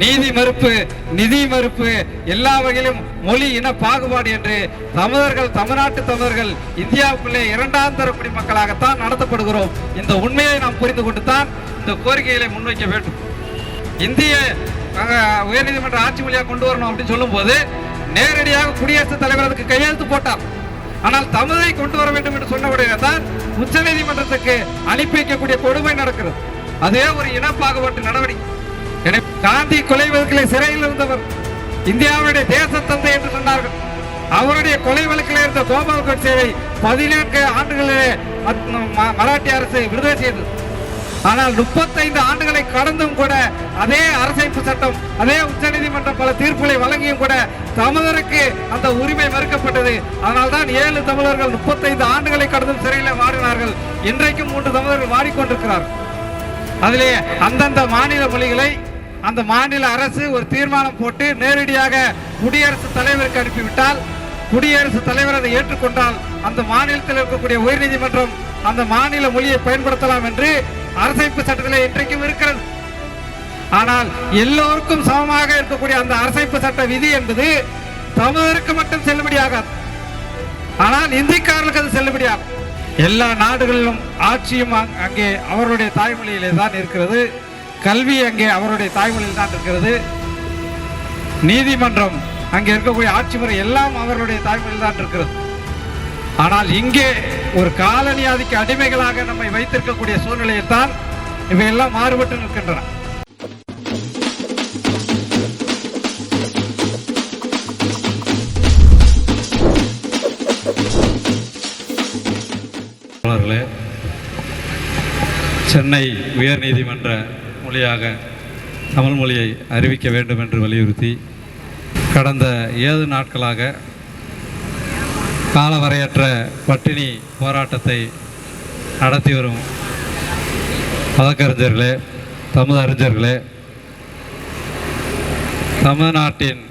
நீதி மறுப்பு, நிதி மறுப்பு, எல்லா வகையிலும் மொழி இன பாகுபாடு என்று தமிழ்நாட்டு தமிழர்கள் இந்தியாவுக்குள்ளே இரண்டாம் தர குடிமக்களாகத்தான் நடத்தப்படுகிறோம். இந்த உண்மையை நாம் புரிந்து கொண்டு தான் இந்த கோரிக்கைகளை முன்வைக்க வேண்டும். இந்திய உயர்நீதிமன்ற ஆட்சி மொழியாக கொண்டு வரணும் அப்படின்னு சொல்லும் போது நேரடியாக குடியரசுத் தலைவர் அதுக்கு கையெழுத்து போட்டார். ஆனால் தமிழை கொண்டு வர வேண்டும் என்று சொன்ன உடனே தான் உச்ச நீதிமன்றத்துக்கு அனுப்பி வைக்கக்கூடிய கொடுமை நடக்கிறது. அதே ஒரு இன பாகுபாட்டு நடவடிக்கை. காந்தி கொலை வழக்கிலே சிறையில் இருந்தவர், இந்தியாவுடைய தேச தந்தை என்று சொன்னார்கள். அவருடைய கொலை வழக்கில் இருந்த கோபால் கோட்சேவை 14 ஆண்டுகளிலே மராட்டிய அரசு விடுதலை செய்தது. ஆனால் 35 ஆண்டுகளை கடந்தும் கூட அதே அரசமைப்பு சட்டம், அதே உச்ச நீதிமன்றம் பல தீர்ப்புகளை வழங்கியும் கூட தமிழருக்கு அந்த உரிமை மறுக்கப்பட்டது. அதனால்தான் 7 தமிழர்கள் 35 ஆண்டுகளை கடந்தும் சிறையில் வாடினார்கள். இன்றைக்கும் 3 தமிழர்கள் வாடிக்கொண்டிருக்கிறார்கள். அதிலே அந்தந்த மாநில மொழிகளை அந்த மாநில அரசு ஒரு தீர்மானம் போட்டு நேரடியாக குடியரசுத் தலைவருக்கு அனுப்பிவிட்டால், குடியரசுத் தலைவர் அதை ஏற்றுக்கொண்டால் அந்த மாநிலத்தில் இருக்கக்கூடிய உயர்நீதிமன்றம் அந்த மாநில மொழியை பயன்படுத்தலாம் என்று அரசமைப்பு சட்டத்தில் இன்றைக்கும் இருக்கிறது. ஆனால் எல்லோருக்கும் சமமாக இருக்கக்கூடிய அந்த அரசமைப்பு சட்ட விதி என்பது தமிழருக்கு மட்டும் செல்லுபடியாகாது. ஆனால் இந்திக்காரர்களுக்கு அது செல்லுபடியாகும். எல்லா நாடுகளிலும் ஆட்சியும் அங்கே அவருடைய தாய்மொழியிலே தான் இருக்கிறது. கல்வி அங்கே அவருடைய தாய்மொழியில் தான் இருக்கிறது. நீதிமன்றம் அங்கே இருக்கக்கூடிய ஆட்சி முறை எல்லாம் அவர்களுடைய தாய்மொழியில் தான் இருக்கிறது. ஆனால் இங்கே ஒரு காலனி ஆதிக்க அடிமைகளாக நம்மை வைத்திருக்கக்கூடிய சூழ்நிலையில் தான் இவையெல்லாம் மாறுபட்டு நிற்கின்றன. சென்னை உயர்நீதிமன்ற மொழியாக தமிழ் மொழியை அறிவிக்க வேண்டும் என்று வலியுறுத்தி கடந்த 7 நாட்களாக காலவரையற்ற பட்டினி போராட்டத்தை நடத்தி வரும் வழக்கறிஞர்களே, தமிழ் அறிஞர்களே, தமிழ்நாட்டின்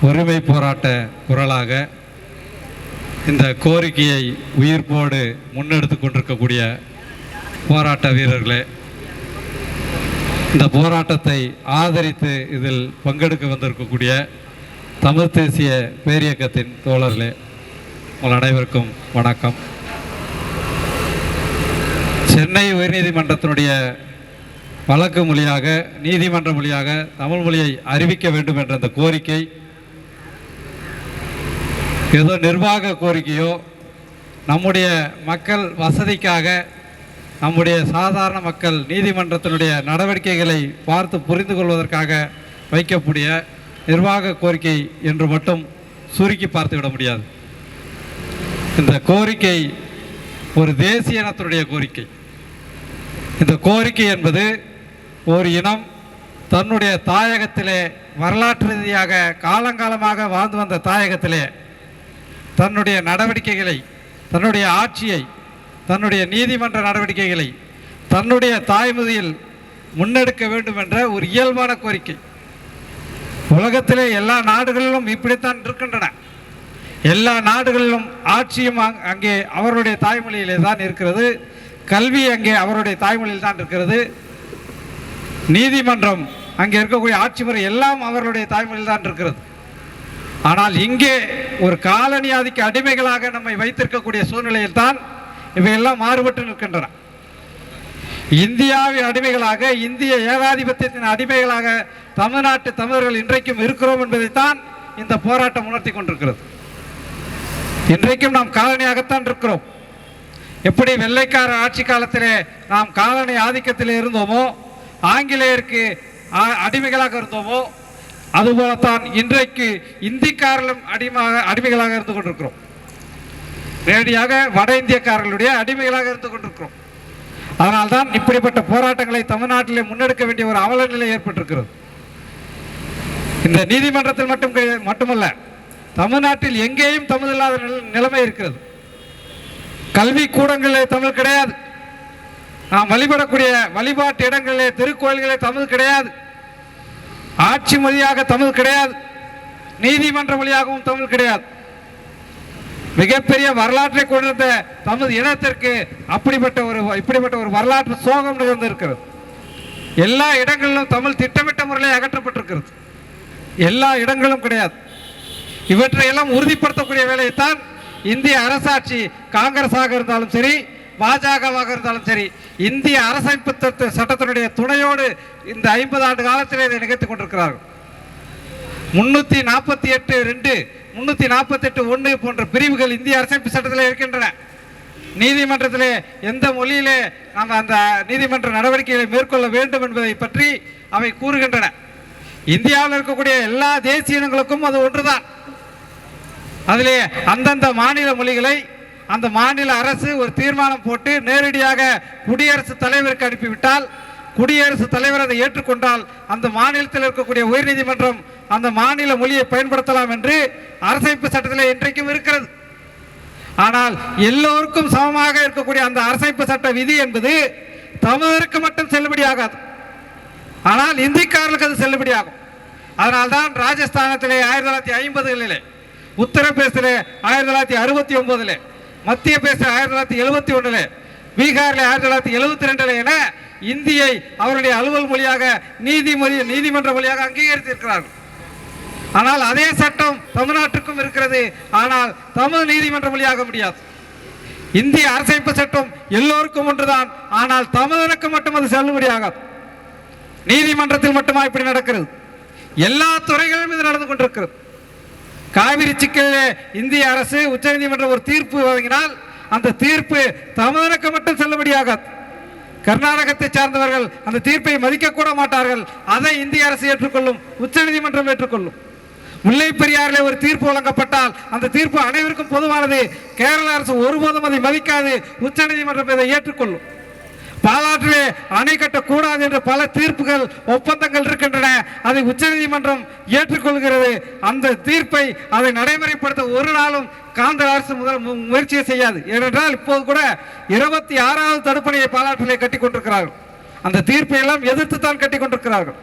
உரிமை போராட்ட குரலாக இந்த கோரிக்கையை உயிர்ப்போடு முன்னெடுத்து கொண்டிருக்கக்கூடிய போராட்ட வீரர்களே, இந்த போராட்டத்தை ஆதரித்து இதில் பங்கெடுக்க வந்திருக்கக்கூடிய தமிழ் தேசிய பேரியக்கத்தின் தோழர்களே, உங்கள் அனைவருக்கும் வணக்கம். சென்னை உயர்நீதிமன்றத்தினுடைய வழக்கு மொழியாக, நீதிமன்ற மொழியாக தமிழ் மொழியை அறிவிக்க வேண்டும் என்ற அந்த கோரிக்கை ஏதோ நிர்வாக கோரிக்கையோ, நம்முடைய மக்கள் வசதிக்காக நம்முடைய சாதாரண மக்கள் நீதிமன்றத்தினுடைய நடவடிக்கைகளை பார்த்து புரிந்து கொள்வதற்காக வைக்கக்கூடிய நிர்வாக கோரிக்கை என்று மட்டும் சுருக்கி பார்த்துவிட முடியாது. இந்த கோரிக்கை ஒரு தேசிய இனத்தினுடைய கோரிக்கை. இந்த கோரிக்கை என்பது ஒரு இனம் தன்னுடைய தாயகத்திலே வரலாற்று ரீதியாக காலங்காலமாக வாழ்ந்து வந்த தாயகத்திலே தன்னுடைய நடவடிக்கைகளை, தன்னுடைய ஆட்சியை, தன்னுடைய நீதிமன்ற நடவடிக்கைகளை தன்னுடைய தாய்மொழியில் முன்னெடுக்க வேண்டும் என்ற ஒரு இயல்பான கோரிக்கை. உலகத்திலே எல்லா நாடுகளிலும் இப்படித்தான் இருக்கின்றன. எல்லா நாடுகளிலும் ஆட்சியும் அங்கே அவருடைய தாய்மொழியிலே தான் இருக்கிறது. கல்வி அங்கே அவருடைய தாய்மொழியில் தான் இருக்கிறது. நீதிமன்றம் அங்கே இருக்கக்கூடிய ஆட்சி முறை எல்லாம் அவர்களுடைய தாய்மொழியில் தான் இருக்கிறது. ஆனால் இங்கே ஒரு காலனி ஆதிக்க அடிமைகளாக நம்மை வைத்திருக்கக்கூடிய சூழ்நிலையில் தான் இவையெல்லாம் மாறுபட்டு நிற்கின்றன. இந்தியாவின் அடிமைகளாக, இந்திய ஏகாதிபத்தியத்தின் அடிமைகளாக தமிழ்நாட்டு தமிழர்கள் இன்றைக்கும் இருக்கிறோம் என்பதைத்தான் இந்த போராட்டம் உணர்த்தி கொண்டிருக்கிறது. இன்றைக்கும் நாம் காலனியாகத்தான் இருக்கிறோம். எப்படி வெள்ளைக்கார ஆட்சி காலத்திலே நாம் காலனி ஆதிக்கத்தில் இருந்தோமோ, ஆங்கிலேயருக்கு அடிமைகளாக இருந்தோமோ, அதுபோலத்தான் இன்றைக்கு இந்திக்காரர்களும் அடிமைகளாக இருந்து கொண்டிருக்கிறோம். நேரடியாக வட இந்தியக்காரர்களுடைய அடிமைகளாக இருந்து கொண்டிருக்கிறோம். அதனால்தான் இப்படிப்பட்ட போராட்டங்களை தமிழ்நாட்டிலே முன்னெடுக்க வேண்டிய ஒரு அவல நிலை ஏற்பட்டிருக்கிறது. இந்த நீதிமன்றத்தில் மட்டுமல்ல, தமிழ்நாட்டில் எங்கேயும் தமிழ் இல்லாத நிலைமை இருக்கிறது. கல்வி கூடங்களிலே தமிழ் கிடையாது. நாம் வழிபடக்கூடிய வழிபாட்டு இடங்களிலே, திருக்கோயில்களே தமிழ் கிடையாது. ஆட்சி மொழியாக தமிழ் கிடையாது. நீதிமன்ற மொழியாகவும் தமிழ் கிடையாது. மிகப்பெரிய வரலாற்றை கொண்டிருந்த தமிழ் இனத்திற்கு இப்படிப்பட்ட ஒரு வரலாற்று சோகம் நிகழ்ந்திருக்கிறது. எல்லா இடங்களிலும் தமிழ் திட்டமிட்ட முறையில் அகற்றப்பட்டிருக்கிறது. எல்லா இடங்களும் கிடையாது. இவற்றையெல்லாம் உறுதிப்படுத்தக்கூடிய வேலையைத்தான் இந்திய அரசாட்சி காங்கிரஸாக இருந்தாலும் சரி, பாஜகவாக இருந்தாலும் சரி, இந்திய அரசமைப்பு சட்டத்தினுடைய துணையோடு இந்த 50 ஆண்டு காலத்தில் இதை நிகழ்த்தி கொண்டிருக்கிறார்கள். 348(2), 348(1) போன்ற பிரிவுகள் இந்திய அரசமைப்பு சட்டத்தில் இருக்கின்றன. நீதிமன்றத்திலே எந்த மொழியிலே நாம் அந்த நீதிமன்ற நடவடிக்கைகளை மேற்கொள்ள வேண்டும் என்பதை பற்றி அவை கூறுகின்றன. இந்தியாவில் இருக்கக்கூடிய எல்லா தேசிய இனங்களுக்கும் அது ஒன்றுதான். அதிலே அந்தந்த மாநில மொழிகளை அந்த மாநில அரசு ஒரு தீர்மானம் போட்டு நேரடியாக குடியரசுத் தலைவருக்கு அனுப்பிவிட்டால், குடியரசுத் தலைவர் அதை ஏற்றுக்கொண்டால் அந்த மாநிலத்தில் இருக்கக்கூடிய உயர்நீதிமன்றம் அந்த மாநில மொழியை பயன்படுத்தலாம் என்று அரசமைப்பு சட்டத்தில் இன்றைக்கும் இருக்கிறது. ஆனால் எல்லோருக்கும் சமமாக இருக்கக்கூடிய அந்த அரசமைப்பு சட்ட விதி என்பது தமிழருக்கு மட்டும் செல்லுபடியாகாது. ஆனால் இந்திக்காரர்களுக்கு அது செல்லுபடியாகும். அதனால்தான் ராஜஸ்தானத்திலே 1950களிலே, உத்தரப்பிரதேசத்திலே 1969, மத்திய பிரதேச 1971, பீகாரில் 1972 என இந்தியை அவருடைய அலுவல் மொழியாக நீதிமன்ற மொழியாக அங்கீகரித்திருக்கிறார்கள். ஆனால் அதே சட்டம் தமிழ்நாட்டுக்கும் இருக்கிறது. ஆனால் தமிழ் நீதிமன்ற மொழியாக முடியாது. இந்திய அரசமைப்பு சட்டம் எல்லோருக்கும் ஒன்றுதான். ஆனால் தமிழருக்கு மட்டும் அது செல்லுபடியாகாது. நீதிமன்றத்தில் மட்டுமா இப்படி நடக்கிறது? எல்லா துறைகளிலும் இது நடந்து கொண்டிருக்கிறது. காவிரி சிக்கலிலே இந்திய அரசு உச்சநீதிமன்றம் ஒரு தீர்ப்பு வழங்கினால் அந்த தீர்ப்பு தமிழருக்கு மட்டும் செல்லுபடியாகாது. கர்நாடகத்தை சார்ந்தவர்கள் அந்த தீர்ப்பை மதிக்க கூட மாட்டார்கள். அதை இந்திய அரசு ஏற்றுக்கொள்ளும், உச்சநீதிமன்றம் ஏற்றுக்கொள்ளும். முல்லை பெரியாரிலே ஒரு தீர்ப்பு வழங்கப்பட்டால் அந்த தீர்ப்பு அனைவருக்கும் பொதுவானது. கேரள அரசு ஒருபோதும் அதை மதிக்காது, உச்சநீதிமன்றம் இதை ஏற்றுக்கொள்ளும். பாலாற்றிலே அணை கட்டக்கூடாது என்ற பல தீர்ப்புகள், ஒப்பந்தங்கள் இருக்கின்றன. அதை உச்சநீதிமன்றம் ஏற்றுக்கொள்கிறது. அந்த தீர்ப்பை அதை நடைமுறைப்படுத்த ஒரு நாளும் காங்கிரஸ் அரசு முயற்சியை செய்யாது. ஏனென்றால் இப்போது கூட 26வது தடுப்பணையை பாலாற்றிலே கட்டி கொண்டிருக்கிறார்கள். அந்த தீர்ப்பை எல்லாம் எதிர்த்து தான் கட்டி கொண்டிருக்கிறார்கள்.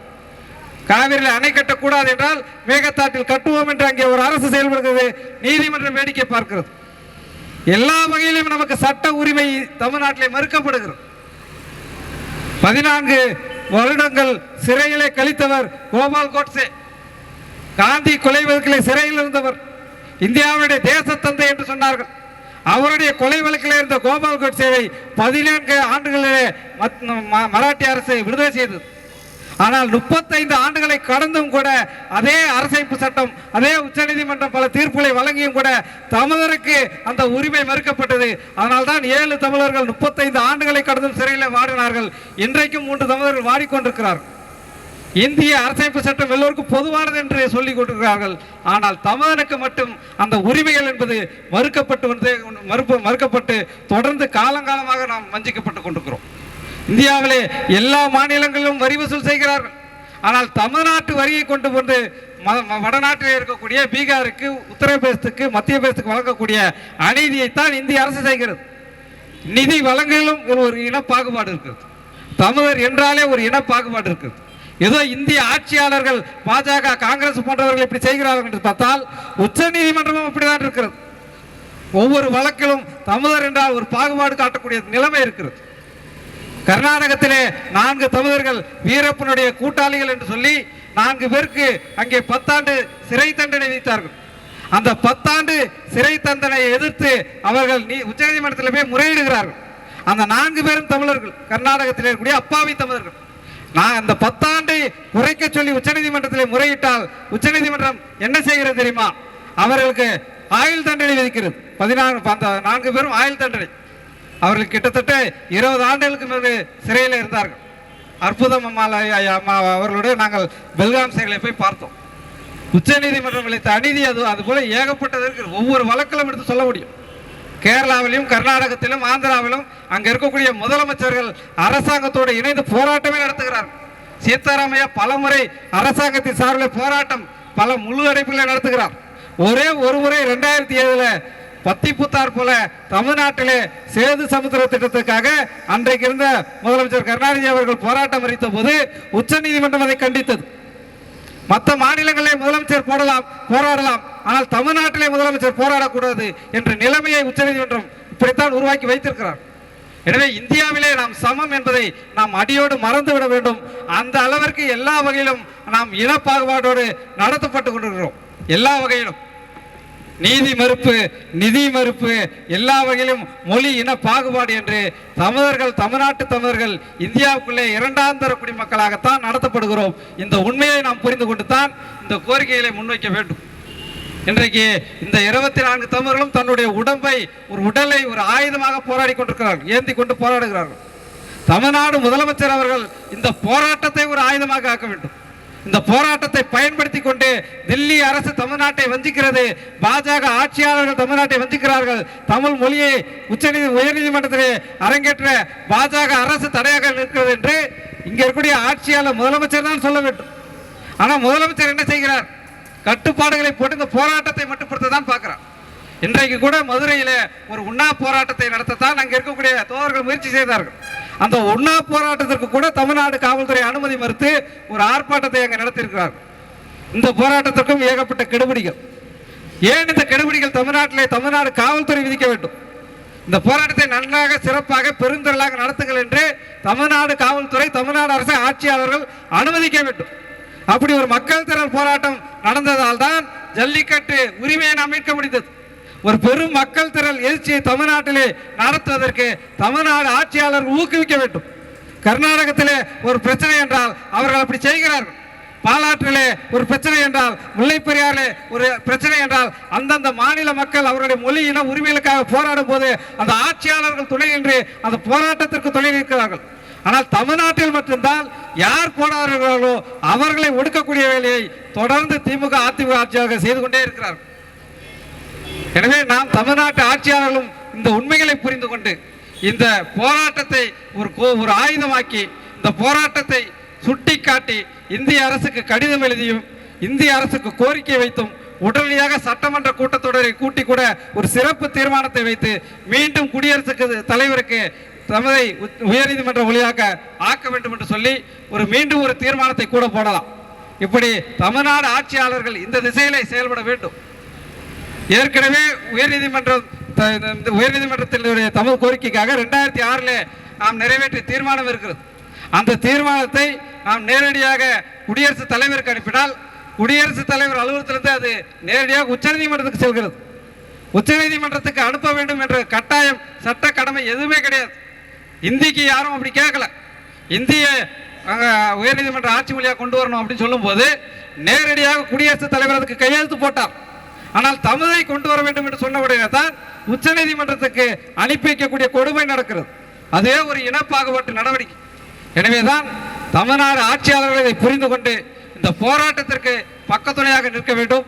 காவிரியில் அணை கட்டக்கூடாது என்றால் மேகத்தாற்றில் கட்டுவோம் என்று அங்கே ஒரு அரசு செயல்படுகிறது. நீதிமன்றம் வேடிக்கை பார்க்கிறது. எல்லா வகையிலும் நமக்கு சட்ட உரிமை தமிழ்நாட்டிலே மறுக்கப்படுகிறது. 14 வருடங்கள் சிறையிலே கழித்தவர் கோபால் கோட்சே. காந்தி கொலை வழக்கிலே சிறையில் இருந்தவர். இந்தியாவுடைய தேசத்தந்தை என்று சொன்னார்கள். அவருடைய கொலை வழக்கில் இருந்த கோபால் கோட்சேவை 14 ஆண்டுகளிலே மராட்டிய அரசு விடுதலை செய்தது. ஆனால் 35 ஆண்டுகளை கடந்தும் கூட அதே அரசமைப்பு சட்டம், அதே உச்சநீதிமன்றம் பல தீர்ப்புகளை வழங்கியும் கூட தமிழருக்கு அந்த உரிமை மறுக்கப்பட்டது. அதனால்தான் 7 தமிழர்கள் 35 ஆண்டுகளை கடந்தும் சிறையில் வாடினார்கள். இன்றைக்கும் 3 தமிழர்கள் வாடிக்கொண்டிருக்கிறார்கள். இந்திய அரசமைப்பு சட்டம் எல்லோருக்கும் பொதுவானது என்று சொல்லிக் கொண்டிருக்கிறார்கள். ஆனால் தமிழனுக்கு மட்டும் அந்த உரிமைகள் என்பது மறுக்கப்பட்டு தொடர்ந்து காலங்காலமாக நாம் வஞ்சிக்கப்பட்டு கொண்டிருக்கிறோம். இந்தியாவிலே எல்லா மாநிலங்களிலும் வரி வசூல் செய்கிறார்கள். ஆனால் தமிழ்நாட்டு வரியை கொண்டு வந்து வடநாட்டில் இருக்கக்கூடிய பீகாருக்கு, உத்தரப்பிரதேசத்துக்கு, மத்திய பிரதேசத்துக்கு வழங்கக்கூடிய அநீதியைத்தான் இந்திய அரசு செய்கிறது. நிதி வழங்கலும் ஒரு இன பாகுபாடு இருக்கிறது. தமிழர் என்றாலே ஒரு இன பாகுபாடு இருக்கிறது. ஏதோ இந்திய ஆட்சியாளர்கள் பாஜக, காங்கிரஸ் போன்றவர்கள் இப்படி செய்கிறார்கள் என்று பார்த்தால் உச்ச நீதிமன்றமும் இப்படிதான் இருக்கிறது. ஒவ்வொரு வழக்கிலும் தமிழர் என்றால் ஒரு பாகுபாடு காட்டக்கூடிய நிலைமை இருக்கிறது. கர்நாடகத்திலே 4 தமிழர்கள் வீரப்பனுடைய கூட்டாளிகள் என்று சொல்லி 4 பேருக்கு அங்கே 10 ஆண்டு சிறை தண்டனை விதித்தார்கள். அந்த 10 ஆண்டு சிறை தண்டனையை எதிர்த்து அவர்கள் உச்சநீதிமன்றத்தில் போய் முறையிடுகிறார்கள். அந்த 4 பேரும் தமிழர்கள், கர்நாடகத்தில் இருக்கக்கூடிய அப்பாவி தமிழர்கள். நான் அந்த 10 ஆண்டை குறைக்க சொல்லி உச்சநீதிமன்றத்தில் முறையிட்டால் உச்சநீதிமன்றம் என்ன செய்கிறது தெரியுமா? அவர்களுக்கு ஆயுள் தண்டனை விதிக்கிறது. 4 பேரும் ஆயுள் தண்டனை. அவர்கள் கிட்டத்தட்ட 20 ஆண்டுகளுக்கு மேலே சிறையில் இருந்தார்கள். அற்புதம் அம்மா அவர்களுடைய நாங்கள் பெல்காம் சிறையில் போய் பார்த்தோம். உச்சநீதிமன்றம் விளைத்த அநீதி அது போல ஏகப்பட்டது இருக்கிறது. ஒவ்வொரு வழக்கிலும் எடுத்து சொல்ல முடியும். கேரளாவிலும், கர்நாடகத்திலும், ஆந்திராவிலும் அங்க இருக்கக்கூடிய முதலமைச்சர்கள் அரசாங்கத்தோடு இணைந்து போராட்டமே நடத்துகிறார்கள். சீதாராமையா பலமுறை அரசாங்கத்தின் சார்பில் போராட்டம், பல முழு அடைப்புகளை நடத்துகிறார். ஒரே ஒரு முறை 2007 பத்திப்புத்தார் போல தமிழ்நாட்டிலே சேது சமுத்திர திட்டத்துக்காக அன்றைக்கு இருந்த முதலமைச்சர் கருணாநிதி அவர்கள் போராட்டம் அறிவித்த போது உச்சநீதிமன்றம் அதை கண்டித்தது. மற்ற மாநிலங்களிலே முதலமைச்சர் போராடலாம், ஆனால் தமிழ்நாட்டிலே முதலமைச்சர் போராடக்கூடாது என்ற நிலைமையை உச்சநீதிமன்றம் இப்படித்தான் உருவாக்கி வைத்திருக்கிறார். எனவே இந்தியாவிலே நாம் சமம் என்பதை நாம் அடியோடு மறந்துவிட வேண்டும். அந்த அளவிற்கு எல்லா வகையிலும் நாம் இன பாகுபாடோடு நடத்தப்பட்டு கொண்டிருக்கிறோம். எல்லா வகையிலும் நீதி மறுப்பு, நிதி மறுப்பு, எல்லா வகையிலும் மொழி இன பாகுபாடு என்று தமிழ்நாட்டு தமிழர்கள் இந்தியாவுக்குள்ளே இரண்டாம் தர குடிமக்களாகத்தான் நடத்தப்படுகிறோம். இந்த உண்மையை நாம் புரிந்து கொண்டு தான் இந்த கோரிக்கைகளை முன்வைக்க வேண்டும். இன்றைக்கு இந்த 24 தமிழர்களும் தன்னுடைய உடலை ஒரு ஆயுதமாக போராடி கொண்டிருக்கிறார்கள், ஏந்தி கொண்டு போராடுகிறார்கள். தமிழ்நாடு முதலமைச்சர் அவர்கள் இந்த போராட்டத்தை ஒரு ஆயுதமாக ஆக்க வேண்டும். இந்த போராட்டத்தை பயன்படுத்தி கொண்டு தில்லி அரசு தமிழ்நாட்டை வஞ்சிக்கிறது, பாஜக ஆட்சியாளர்கள் தமிழ்நாட்டை வஞ்சிக்கிறார்கள், தமிழ் மொழியை உயர்நீதிமன்றத்திலே அரங்கேற்ற பாஜக அரசு தடையாக நிற்கிறது என்று இங்க இருக்கக்கூடிய ஆட்சியாளர் முதலமைச்சர் தான் சொல்ல வேண்டும். ஆனால் முதலமைச்சர் என்ன செய்கிறார்? கட்டுப்பாடுகளை போட்டு இந்த போராட்டத்தை மட்டுப்படுத்த தான் பார்க்கிறார். இன்றைக்கு கூட மதுரையில் ஒரு உண்ணா போராட்டத்தை நடத்தத்தான் அங்கே இருக்கக்கூடிய தோழர்கள் முயற்சி செய்தார்கள். அந்த உண்ணா போராட்டத்திற்கு கூட தமிழ்நாடு காவல்துறை அனுமதி மறுத்து ஒரு ஆர்ப்பாட்டத்தை அங்கே நடத்தியிருக்கிறார். இந்த போராட்டத்திற்கும் ஏகப்பட்ட கெடுபிடிகள். ஏன் இந்த கெடுபிடிகள் தமிழ்நாடு காவல்துறை விதிக்க வேண்டும்? இந்த போராட்டத்தை நன்றாக சிறப்பாக பெருந்திரளாக நடத்துங்கள் என்று தமிழ்நாடு காவல்துறை, தமிழ்நாடு அரசு, ஆட்சியாளர்கள் அனுமதிக்க வேண்டும். அப்படி ஒரு மக்கள் திரள் போராட்டம் நடந்ததால் தான் ஜல்லிக்கட்டு உரிமையை நாம் மீட்க முடிந்தது. ஒரு பெரும் மக்கள் திரள் எழுச்சியை தமிழ்நாட்டிலே நடத்துவதற்கு தமிழ்நாடு ஆட்சியாளர்கள் ஊக்குவிக்க வேண்டும். கர்நாடகத்திலே ஒரு பிரச்சனை என்றால் அவர்கள் அப்படி செய்கிறார்கள். பாலாற்றிலே ஒரு பிரச்சனை என்றால், முல்லைப்பெரியாறிலே ஒரு பிரச்சனை என்றால் அந்தந்த மாநில மக்கள் அவருடைய மொழி இன உரிமைகளுக்காக போராடும் போது அந்த ஆட்சியாளர்கள் துணை நின்று அந்த போராட்டத்திற்கு துணை நிற்கிறார்கள். ஆனால் தமிழ்நாட்டில் மட்டும்தான் யார் போராடுகிறார்களோ அவர்களை ஒடுக்கக்கூடிய வேலையை தொடர்ந்து திமுக, அதிமுக ஆட்சியாளர்கள் செய்து கொண்டே இருக்கிறார்கள். எனவே நாம் தமிழ்நாட்டு ஆட்சியாளர்களும் இந்த உண்மைகளை புரிந்து கொண்டு இந்த போராட்டத்தை ஒரு ஆயுதமாக்கி இந்த போராட்டத்தை சுட்டி காட்டி இந்திய அரசுக்கு கடிதம் எழுதியும் இந்திய அரசுக்கு கோரிக்கை வைத்தும் உடனடியாக சட்டமன்ற கூட்டத்தொடரை கூட்டி கூட ஒரு சிறப்பு தீர்மானத்தை வைத்து மீண்டும் குடியரசுக்கு தலைவருக்கு தமதை உயர்நீதிமன்ற வழியாக ஆக்க வேண்டும் என்று சொல்லி மீண்டும் ஒரு தீர்மானத்தை கூட போடலாம். இப்படி தமிழ்நாடு ஆட்சியாளர்கள் இந்த திசையிலே செயல்பட வேண்டும். ஏற்கனவே உயர்நீதிமன்றத்தினுடைய தமிழ் கோரிக்கைக்காக 2006 நாம் நிறைவேற்றிய தீர்மானம் இருக்கிறது. அந்த தீர்மானத்தை நாம் நேரடியாக குடியரசுத் தலைவருக்கு அனுப்பினால் குடியரசுத் தலைவர் அலுவலகத்திலிருந்து அது நேரடியாக உச்சநீதிமன்றத்துக்கு செல்கிறது. உச்சநீதிமன்றத்துக்கு அனுப்ப வேண்டும் என்ற கட்டாயம், சட்ட கடமை எதுவுமே கிடையாது. இந்திக்கு யாரும் அப்படி கேட்கல. இந்திய உயர்நீதிமன்ற ஆட்சி மொழியாக கொண்டு வரணும் அப்படின்னு சொல்லும் போது நேரடியாக குடியரசுத் தலைவர் அதுக்கு கையெழுத்து போட்டார். ஆனால் தமிழை கொண்டு வர வேண்டும் என்று சொன்ன உடனே தான் உச்சநீதிமன்றத்துக்கு அனுப்பி வைக்கக்கூடிய கொடுமை நடக்கிறது. அதே ஒரு இனப்பாகுபாட்டு நடவடிக்கை. எனவேதான் தமிழ்நாடு ஆட்சியாளர்கள் இதை புரிந்து கொண்டு இந்த போராட்டத்திற்கு பக்கத்துணையாக நிற்க வேண்டும்.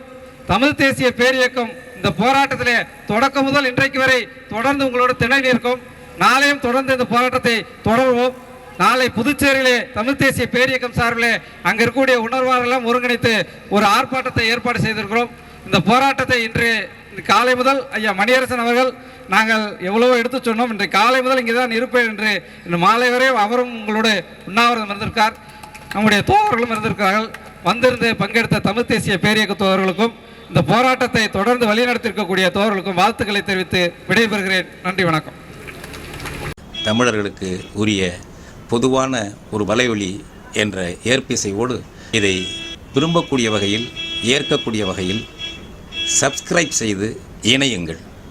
தமிழ் தேசிய பேரியக்கம் இந்த போராட்டத்திலே தொடக்கம் முதல் இன்றைக்கு வரை தொடர்ந்து உங்களோடு துணை நிற்கும். நாளையும் தொடர்ந்து இந்த போராட்டத்தை தொடர்வோம். நாளை புதுச்சேரியிலே தமிழ் தேசிய பேரியக்கம் சார்பிலே அங்கே இருக்கக்கூடிய உணர்வாளர்களெல்லாம் ஒருங்கிணைத்து ஒரு ஆர்ப்பாட்டத்தை ஏற்பாடு செய்திருக்கிறோம். இந்த போராட்டத்தை இன்று காலை முதல் ஐயா மணியரசன் அவர்கள் நாங்கள் எவ்வளவோ எடுத்து சொன்னோம். இன்று காலை முதல் இங்கே தான் இருப்பேன் என்று இன்று மாலை வரை அவரும் உங்களோட உண்ணாவிரதம் இருந்திருக்கார். நம்முடைய தோழர்களும் இருந்திருக்கிறார்கள். வந்திருந்து பங்கெடுத்த தமிழ் தேசிய பேரியக்க தோழர்களுக்கும் இந்த போராட்டத்தை தொடர்ந்து வழிநடத்திருக்கக்கூடிய தோழர்களுக்கும் வாழ்த்துக்களை தெரிவித்து விடைபெறுகிறேன். நன்றி, வணக்கம். தமிழர்களுக்கு உரிய பொதுவான ஒரு வலைவலி என்ற ஏற்பிசையோடு இதை விரும்பக்கூடிய வகையில், ஏற்கக்கூடிய வகையில் சப்ஸ்கிரைப் செய்து இணையுங்கள்.